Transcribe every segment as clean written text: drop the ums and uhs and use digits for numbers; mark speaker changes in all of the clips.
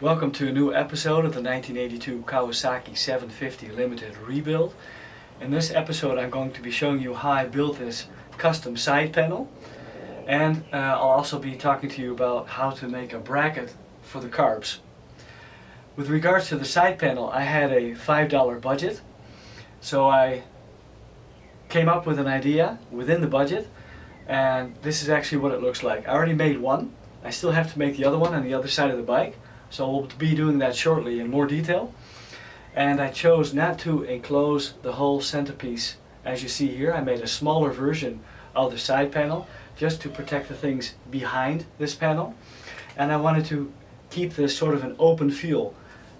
Speaker 1: Welcome to a new episode of the 1982 Kawasaki 750 Limited Rebuild. In this episode I'm going to be showing you how I built this custom side panel, and I'll also be talking to you about how to make a bracket for the carbs. With regards to the side panel, I had a $5 budget, so I came up with an idea within the budget, and this is actually what it looks like. I already made one. I still have to make the other one on the other side of the bike, so we'll be doing that shortly in more detail. And I chose not to enclose the whole centerpiece. As you see here, I made a smaller version of the side panel just to protect the things behind this panel, and I wanted to keep this sort of an open feel.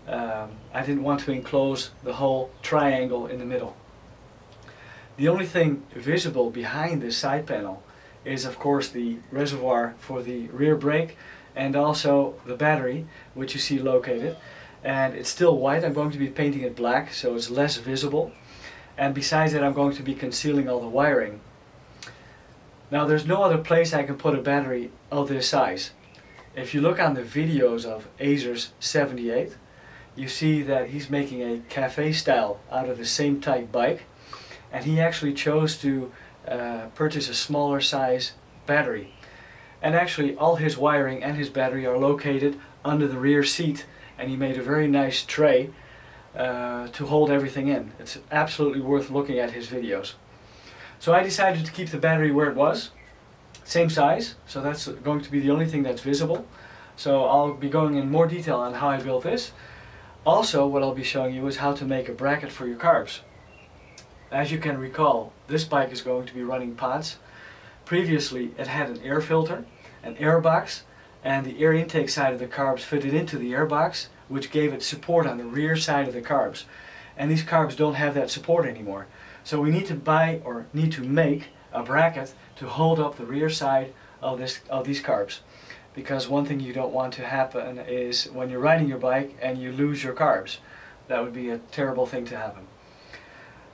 Speaker 1: I didn't want to enclose the whole triangle in the middle. The only thing visible behind this side panel is of course the reservoir for the rear brake and also the battery, which you see located, and it's still white. I'm going to be painting it black so it's less visible, and besides that I'm going to be concealing all the wiring. Now there's no other place I can put a battery of this size. If you look on the videos of Azer's 78, you see that he's making a cafe style out of the same type bike, and he actually chose to purchase a smaller size battery. And actually all his wiring and his battery are located under the rear seat, and he made a very nice tray to hold everything in. It's absolutely worth looking at his videos. So I decided to keep the battery where it was, same size, so that's going to be the only thing that's visible. So I'll be going in more detail on how I built this. Also what I'll be showing you is how to make a bracket for your carbs. As you can recall, this bike is going to be running pods. Previously it had an air filter, an airbox, and the air intake side of the carbs fitted into the airbox, which gave it support on the rear side of the carbs. And these carbs don't have that support anymore. So we need to buy or need to make a bracket to hold up the rear side of these carbs. Because one thing you don't want to happen is when you're riding your bike and you lose your carbs. That would be a terrible thing to happen.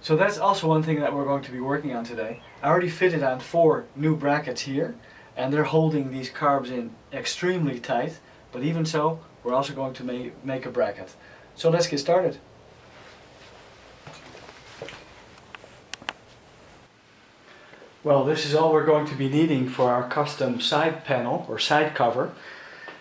Speaker 1: So that's also one thing that we're going to be working on today. I already fitted on 4 new brackets here, and they're holding these carbs in extremely tight, but even so we're also going to make a bracket. So let's get started. Well, this is all we're going to be needing for our custom side panel or side cover.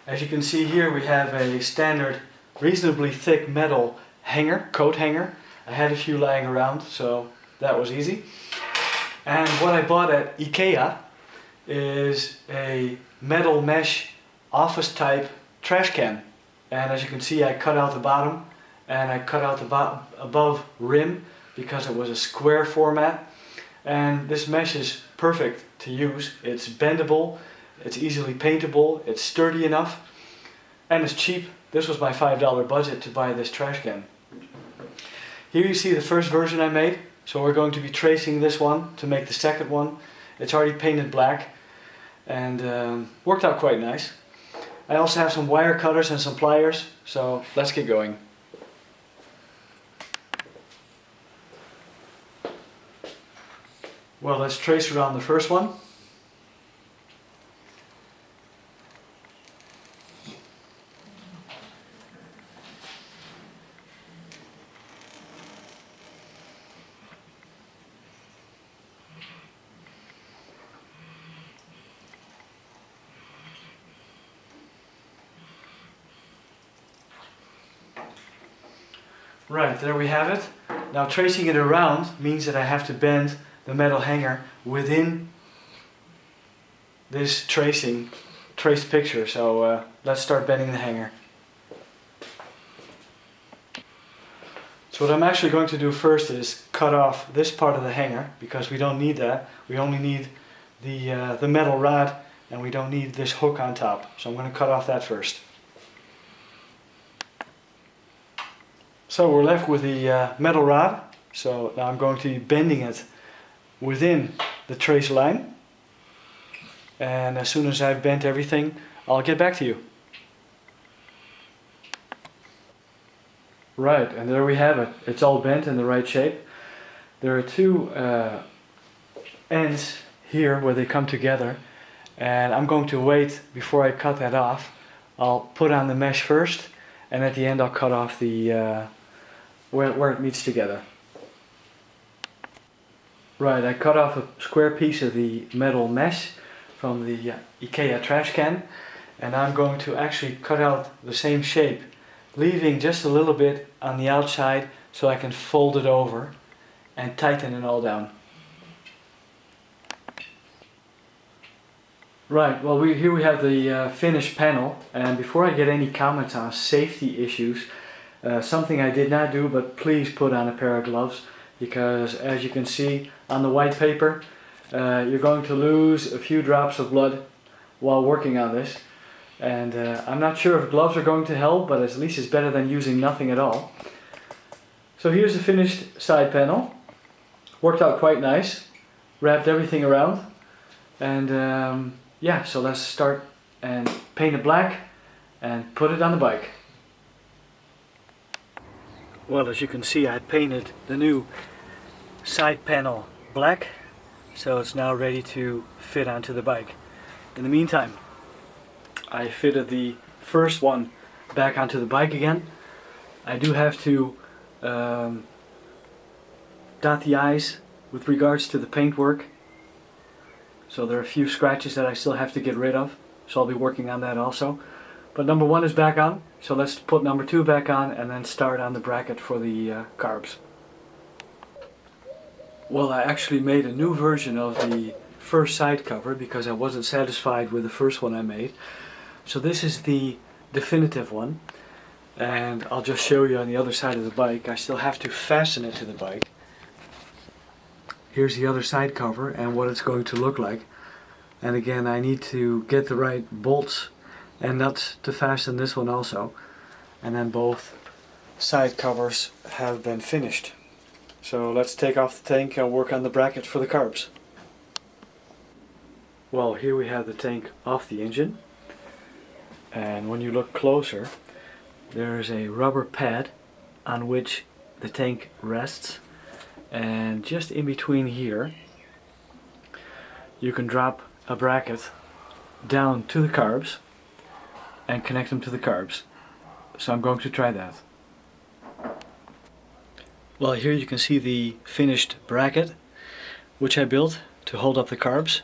Speaker 1: As you can see here, we have a standard reasonably thick metal hanger, coat hanger. I had a few lying around, so that was easy. And what I bought at IKEA is a metal mesh office type trash can. And as you can see, I cut out the bottom and I cut out the above rim because it was a square format. And this mesh is perfect to use. It's bendable, it's easily paintable, it's sturdy enough, and it's cheap. This was my $5 budget to buy this trash can. Here you see the first version I made, so we're going to be tracing this one to make the second one. It's already painted black and worked out quite nice. I also have some wire cutters and some pliers, so let's get going. Well, let's trace around the first one. Right, there we have it. Now tracing it around means that I have to bend the metal hanger within this traced picture. So let's start bending the hanger. So what I'm actually going to do first is cut off this part of the hanger, because we don't need that. We only need the metal rod, and we don't need this hook on top. So I'm going to cut off that first. So we're left with the metal rod. So now I'm going to be bending it within the trace line, and as soon as I've bent everything I'll get back to you. Right, and there we have it. It's all bent in the right shape. There are 2 ends here where they come together, and I'm going to wait before I cut that off. I'll put on the mesh first, and at the end I'll cut off the where it meets together. Right, I cut off a square piece of the metal mesh from the IKEA trash can, and I'm going to actually cut out the same shape, leaving just a little bit on the outside so I can fold it over and tighten it all down. Right, well here we have the finished panel, and before I get any comments on safety issues, something I did not do, but please put on a pair of gloves, because as you can see on the white paper, you're going to lose a few drops of blood while working on this, and I'm not sure if gloves are going to help, but at least it's better than using nothing at all. So here's the finished side panel. Worked out quite nice, wrapped everything around, and yeah, so let's start and paint it black and put it on the bike. Well, as you can see, I painted the new side panel black, so it's now ready to fit onto the bike. In the meantime, I fitted the first one back onto the bike again. I do have to dot the I's with regards to the paintwork, so there are a few scratches that I still have to get rid of, so I'll be working on that also. But number one is back on, so let's put number two back on and then start on the bracket for the carbs. Well, I actually made a new version of the first side cover because I wasn't satisfied with the first one I made. So this is the definitive one, and I'll just show you on the other side of the bike. I still have to fasten it to the bike. Here's the other side cover and what it's going to look like. And again, I need to get the right bolts and nuts to fasten this one also, and then both side covers have been finished. So let's take off the tank and work on the bracket for the carbs. Well, here we have the tank off the engine, and when you look closer, there's a rubber pad on which the tank rests, and just in between here you can drop a bracket down to the carbs and connect them to the carbs. So I'm going to try that. Well, here you can see the finished bracket which I built to hold up the carbs,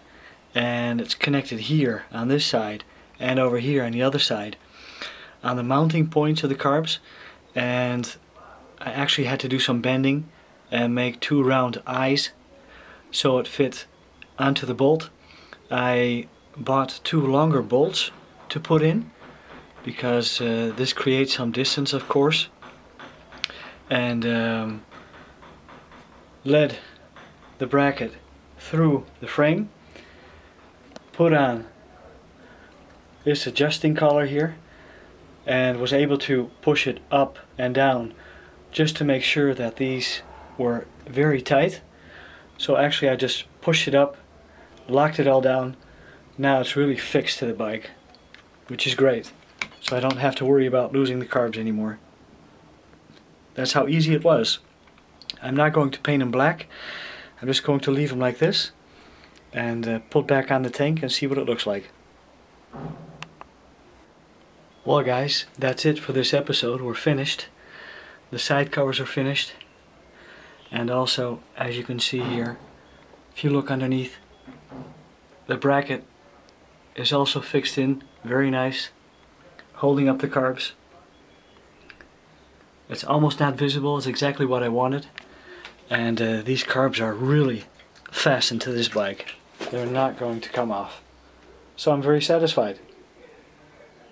Speaker 1: and it's connected here on this side and over here on the other side on the mounting points of the carbs, and I actually had to do some bending and make two round eyes so it fit onto the bolt. I bought two longer bolts to put in because this creates some distance, of course, and led the bracket through the frame, put on this adjusting collar here, and was able to push it up and down just to make sure that these were very tight. So actually I just pushed it up, locked it all down. Now it's really fixed to the bike, which is great. So I don't have to worry about losing the carbs anymore. That's how easy it was. I'm not going to paint them black. I'm just going to leave them like this and put back on the tank and see what it looks like. Well guys, that's it for this episode. We're finished. The side covers are finished. And also, as you can see here, if you look underneath, the bracket is also fixed in, very nice, holding up the carbs. It's almost not visible, it's exactly what I wanted. And these carbs are really fastened to this bike. They're not going to come off. So I'm very satisfied.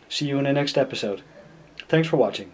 Speaker 1: See you in the next episode. Thanks for watching.